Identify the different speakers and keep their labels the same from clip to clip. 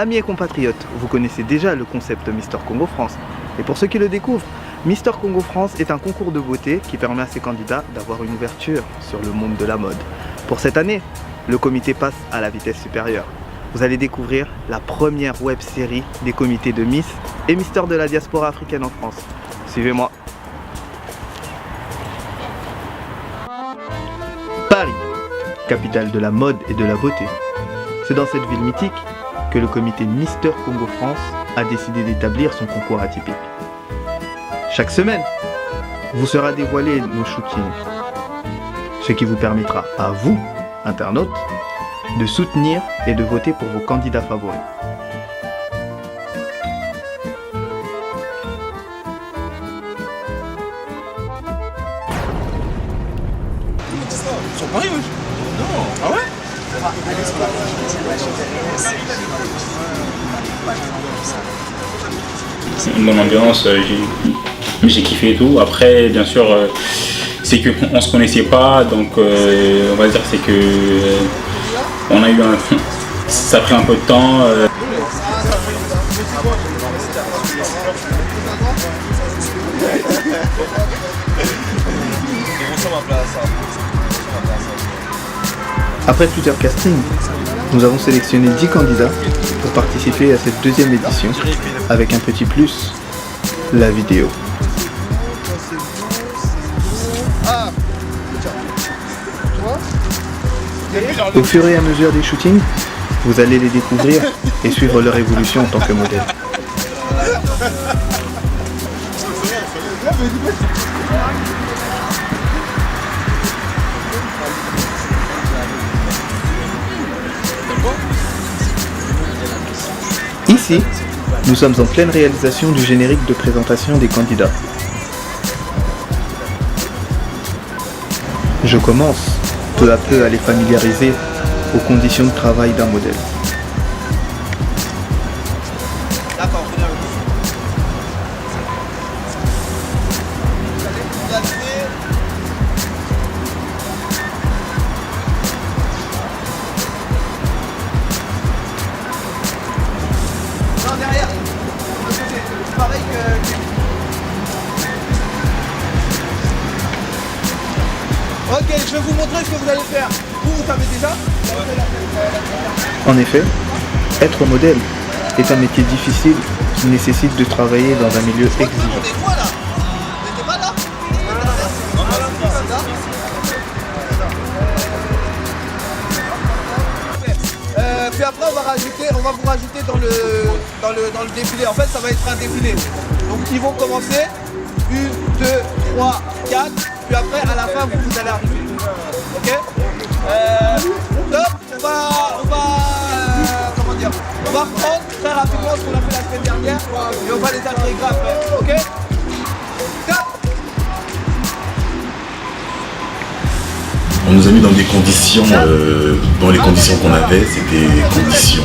Speaker 1: Amis et compatriotes, vous connaissez déjà le concept Mister Congo France. Et pour ceux qui le découvrent, Mister Congo France est un concours de beauté qui permet à ses candidats d'avoir une ouverture sur le monde de la mode. Pour cette année, le comité passe à la vitesse supérieure. Vous allez découvrir la première web série des comités de Miss et Mister de la diaspora africaine en France. Suivez-moi. Paris, capitale de la mode et de la beauté. C'est dans cette ville mythique que le comité Mister Congo France a décidé d'établir son concours atypique. Chaque semaine, vous sera dévoilé nos shootings, ce qui vous permettra à vous, internautes, de soutenir et de voter pour vos candidats favoris.
Speaker 2: Sur Paris, oui. Non. Ah ouais?
Speaker 3: C'est une bonne ambiance, j'ai kiffé et tout. Après, bien sûr, c'est qu'on se connaissait pas, donc on va dire c'est que on a eu ça a pris un peu de temps.
Speaker 1: Après plusieurs castings, nous avons sélectionné 10 candidats pour participer à cette deuxième édition, avec un petit plus, la vidéo. Au fur et à mesure des shootings, vous allez les découvrir et suivre leur évolution en tant que modèle. Ici, nous sommes en pleine réalisation du générique de présentation des candidats. Je commence peu à peu à les familiariser aux conditions de travail d'un modèle.
Speaker 2: Derrière, pareil que... Ok, je vais vous montrer ce que vous allez faire. Vous savez déjà?
Speaker 1: En effet, être modèle est un métier difficile qui nécessite de travailler dans un milieu exigeant.
Speaker 2: Puis après on va vous rajouter dans le défilé. En fait ça va être un défilé. Donc ils vont commencer 1, 2, 3, 4. Puis après à la fin vous allez arriver. Ok, top, on va reprendre très rapidement ce qu'on a fait la semaine dernière et on va les intégrer après. Ok, top.
Speaker 4: On nous a mis dans des conditions, dans les conditions qu'on avait, c'était des conditions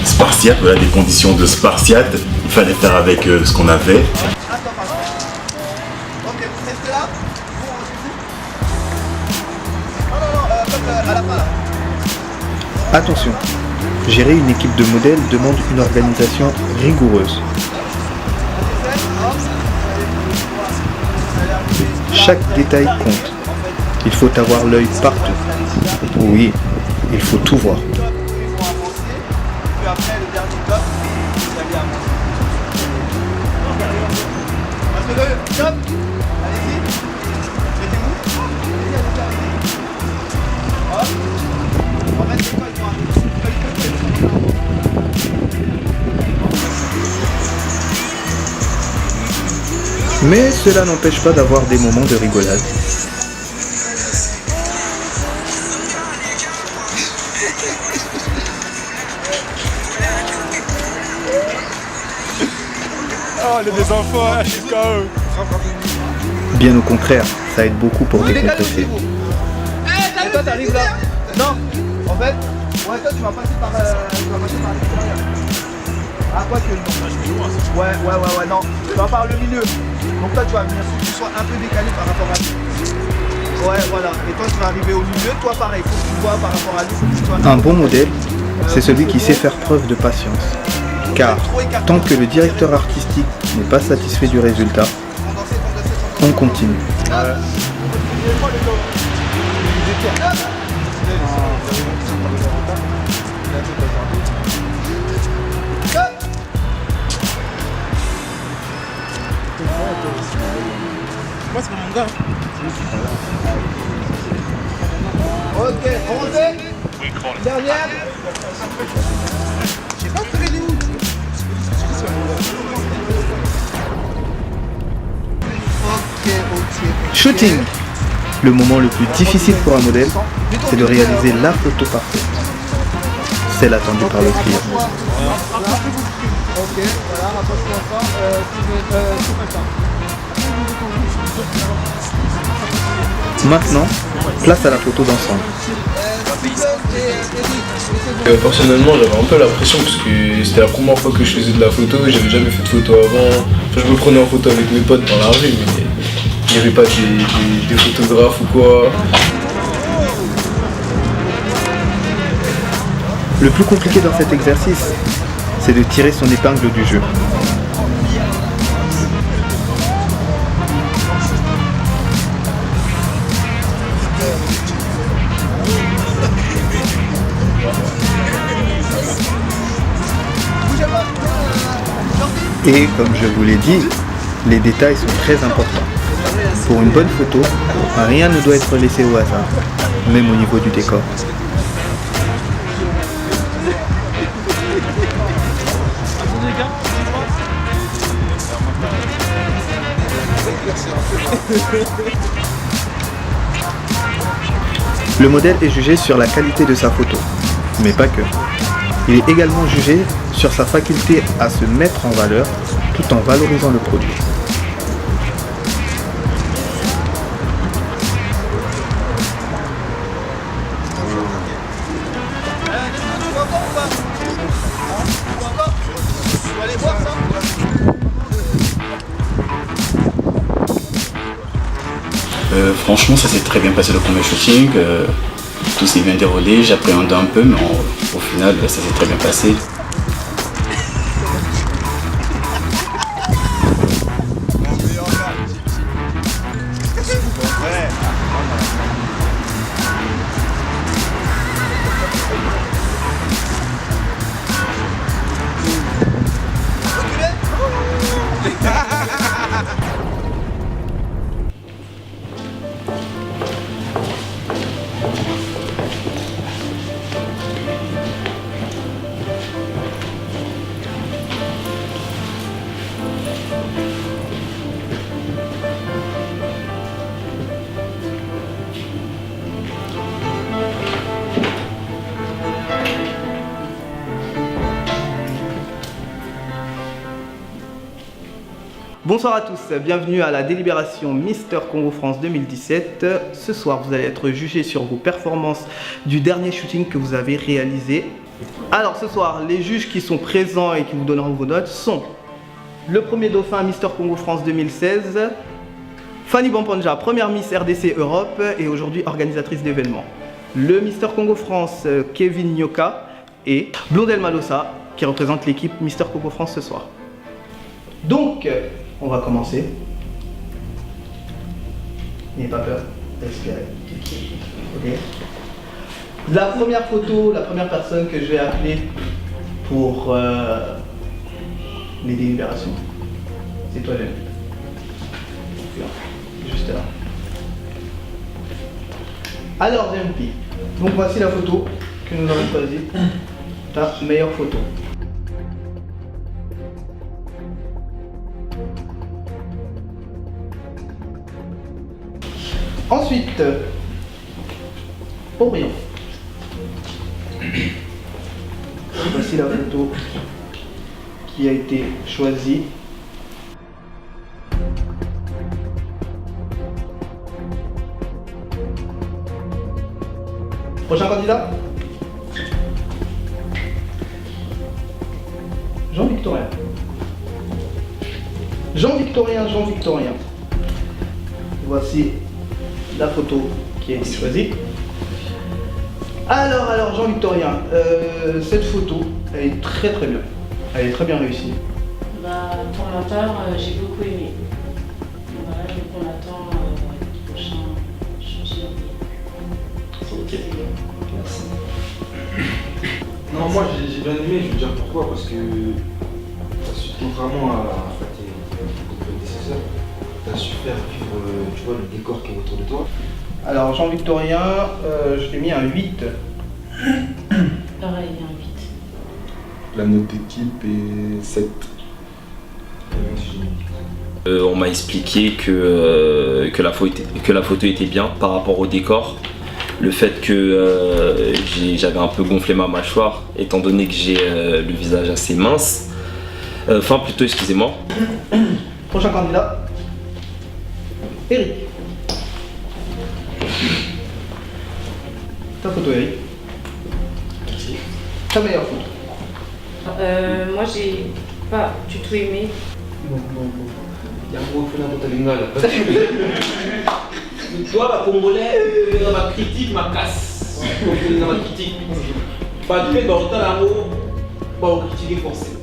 Speaker 4: spartiates, voilà, des conditions de spartiates. Il fallait faire avec ce qu'on avait.
Speaker 2: Ok, restez là. À la fin là.
Speaker 1: Attention, gérer une équipe de modèles demande une organisation rigoureuse. Chaque détail compte. Il faut avoir l'œil partout. Oui, il faut tout voir.
Speaker 2: Puis après le dernier top, vous allez avancer. Top. Allez-y. Mettez-vous. Hop. On va mettre l'école, moi.
Speaker 1: Mais cela n'empêche pas d'avoir des moments de rigolade.
Speaker 2: Oh, les des enfants, je suis KO.
Speaker 1: Bien au contraire, ça aide beaucoup pour décompresser.
Speaker 2: Et toi, t'arrives là. Non, en fait, ouais, toi, tu vas passer par l'extérieur. Ah, quoi que non. Ouais, non. Tu vas par le milieu. Donc toi, tu vas venir, faut que tu sois un peu décalé par rapport à lui. Ouais, voilà. Et toi, tu vas arriver au milieu. Toi, pareil, faut que tu quoi par rapport à lui, faut que tu sois...
Speaker 1: Un bon modèle, c'est celui qui sait faire preuve de patience. Car tant que le directeur artistique n'est pas satisfait du résultat, on continue.
Speaker 2: Moi c'est mon gars. Ok, remontez. Dernière. Je sais pas où il est où.
Speaker 1: Shooting. Le moment le plus difficile pour un modèle, c'est de réaliser la photo parfaite. Celle attendue par le client.
Speaker 2: Ok, voilà, rapproche-toi encore.
Speaker 1: Maintenant, place à la photo d'ensemble.
Speaker 5: Personnellement, j'avais un peu la pression parce que c'était la première fois que je faisais de la photo, j'avais jamais fait de photo avant. Enfin, je me prenais en photo avec mes potes dans la rue, mais il n'y avait pas des photographes ou quoi.
Speaker 1: Le plus compliqué dans cet exercice, c'est de tirer son épingle du jeu. Et comme je vous l'ai dit, les détails sont très importants. Pour une bonne photo, rien ne doit être laissé au hasard, même au niveau du décor. Le modèle est jugé sur la qualité de sa photo, mais pas que. Il est également jugé sur sa faculté à se mettre en valeur tout en valorisant le produit.
Speaker 4: Franchement, ça s'est très bien passé le premier shooting. Tout s'est bien déroulé, j'appréhendais un peu, mais au final, ça s'est très bien passé.
Speaker 1: Bonsoir à tous, bienvenue à la délibération Mister Congo France 2017. Ce soir, vous allez être jugé sur vos performances du dernier shooting que vous avez réalisé. Alors ce soir, les juges qui sont présents et qui vous donneront vos notes sont le premier dauphin Mister Congo France 2016, Fanny Bamponja, première Miss RDC Europe et aujourd'hui organisatrice d'événements. Le Mister Congo France Kevin Nyoka et Blondel Malossa qui représente l'équipe Mister Congo France ce soir. Donc, on va commencer. N'ayez pas peur, respirez. Okay. La première photo, la première personne que je vais appeler pour les délibérations, c'est toi, Jeanne. Juste là. Alors, Jeanne, donc voici la photo que nous avons choisie. Ta meilleure photo. Ensuite, Orion. Voici la photo qui a été choisie. Prochain candidat. Jean-Victorien. Jean-Victorien. Voici la photo qui a été choisie. Alors Jean-Victorien, cette photo, elle est très bien. Elle est très bien réussie.
Speaker 6: Bah, pour ma part, j'ai beaucoup aimé. Voilà, donc on attend le prochain changement.
Speaker 7: Ok. Merci. Non, moi j'ai bien aimé, je veux dire pourquoi, parce que contrairement à tes prédécesseurs, tu as su faire vivre tu vois, le décor qui est autour de toi.
Speaker 1: Alors Jean-Victorien, je t'ai mis un 8.
Speaker 6: Pareil, un 8.
Speaker 7: La note d'équipe est 7.
Speaker 8: On m'a expliqué que la photo était bien par rapport au décor. Le fait que j'avais un peu gonflé ma mâchoire, étant donné que j'ai le visage assez mince. Enfin, plutôt, excusez-moi.
Speaker 1: Prochain candidat. Eric. Ta photo, Eric.
Speaker 7: Merci.
Speaker 1: Ta meilleure photo.
Speaker 6: Moi, j'ai pas du tout aimé.
Speaker 7: Bon. Il y a un gros fenêtre dans ta linga là. Toi, la Congolais, ma critique, ma casse. Ma critique. Pas de fait dans le temps l'amour, pas critiquer forcément.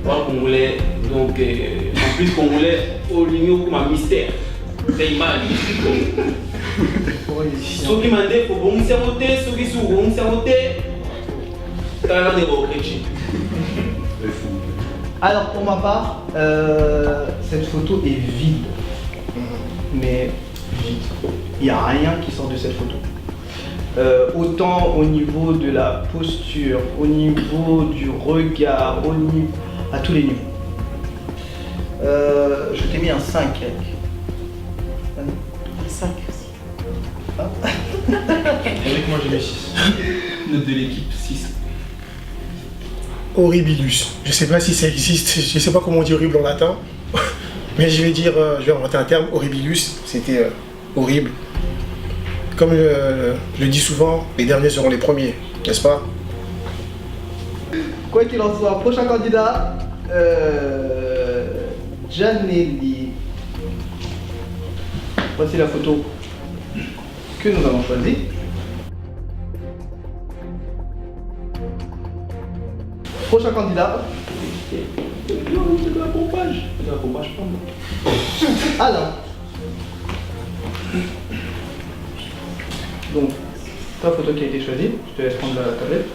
Speaker 7: Pas Congolais, donc en plus Congolais, au ligne comme un mystère. C'est mal. Ceux qui m'ont dit, faut bon se voter, ceux qui sont bons se voter. T'as des beaux chrétiens.
Speaker 1: Alors pour ma part, cette photo est vide. Mais vide. Il n'y a rien qui sort de cette photo. Autant au niveau de la posture, au niveau du regard, à tous les niveaux. Je t'ai mis un 5, Eric.
Speaker 6: Un 5 aussi.
Speaker 7: Avec moi j'ai mis 6. Note de l'équipe 6.
Speaker 9: Horribilus. Je sais pas si ça existe, je sais pas comment on dit horrible en latin, mais je vais inventer un terme, horribilus, c'était horrible. Comme je le dis souvent, les derniers seront les premiers, n'est-ce pas?
Speaker 1: Quoi qu'il en soit, prochain candidat, Janelli. Voici la photo que nous avons choisie. Prochain candidat. Alain. Donc, ta photo qui a été choisie, je te laisse prendre la tablette.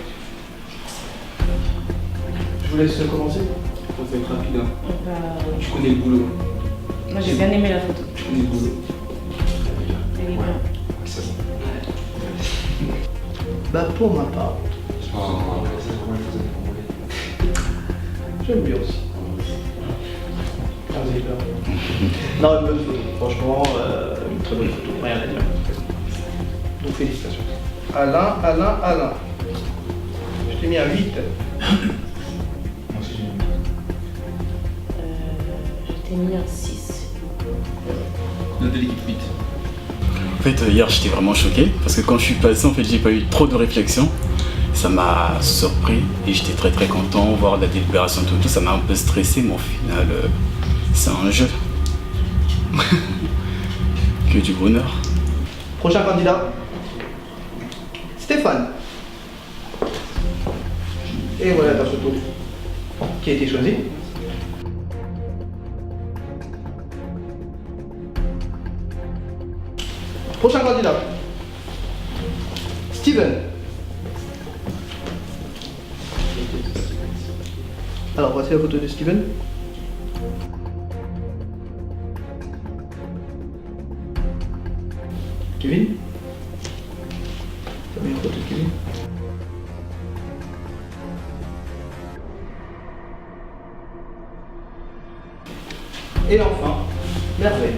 Speaker 1: Je vous laisse commencer.
Speaker 7: Ça va être rapide. Hein.
Speaker 6: Bah,
Speaker 7: Tu connais le boulot.
Speaker 6: moi, j'ai bien aimé la photo.
Speaker 7: Tu connais le boulot.
Speaker 6: Elle est bien.
Speaker 7: C'est bon.
Speaker 1: Bah pour ma part, j'aime bien aussi. Ah, vous avez peur. Non, une bonne photo. Franchement, une très bonne photo. Rien à dire. Donc félicitations. Alain. Je t'ai mis un 8.
Speaker 7: Moi aussi j'ai mis.
Speaker 6: Je t'ai mis un 6.
Speaker 7: Note de l'équipe 8.
Speaker 4: En fait, hier j'étais vraiment choqué parce que quand je suis passé, en fait, j'ai pas eu trop de réflexion. Ça m'a surpris et j'étais très content. Voir la délibération, tout, ça m'a un peu stressé, mais au final, c'est un jeu. Que du bonheur.
Speaker 1: Prochain candidat. Stéphane. Et voilà ta photo qui a été choisie. Prochain candidat. Steven. Alors voici la photo de Steven. Kevin. T'as mis une photo de Kevin. Et enfin, Merveille.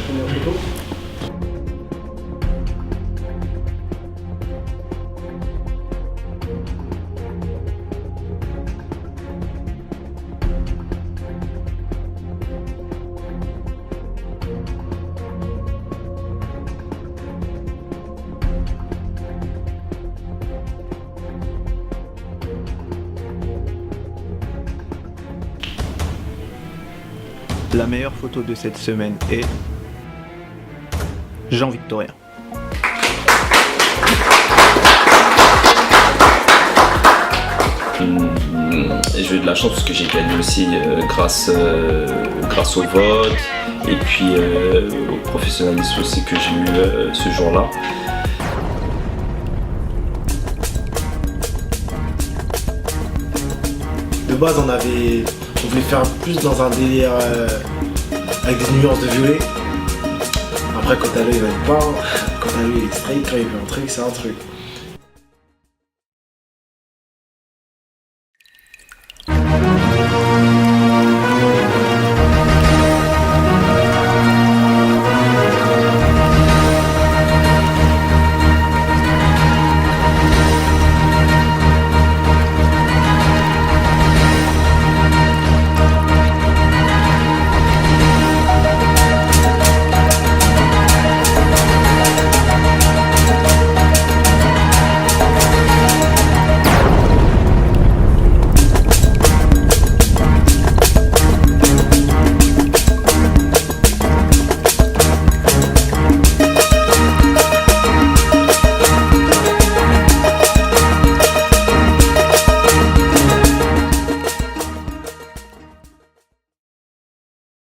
Speaker 1: Première photo.
Speaker 10: La meilleure photo de cette semaine est
Speaker 1: Jean Victorien.
Speaker 8: J'ai eu de la chance parce que j'ai gagné aussi grâce au vote et puis au professionnalisme aussi que j'ai eu ce jour-là.
Speaker 9: De base, on voulait faire plus dans un délire avec des nuances de violet. Après, quand t'as l'œil, il va être peint. Quand t'as l'œil, il est straight. Quand il veut un truc, c'est un truc.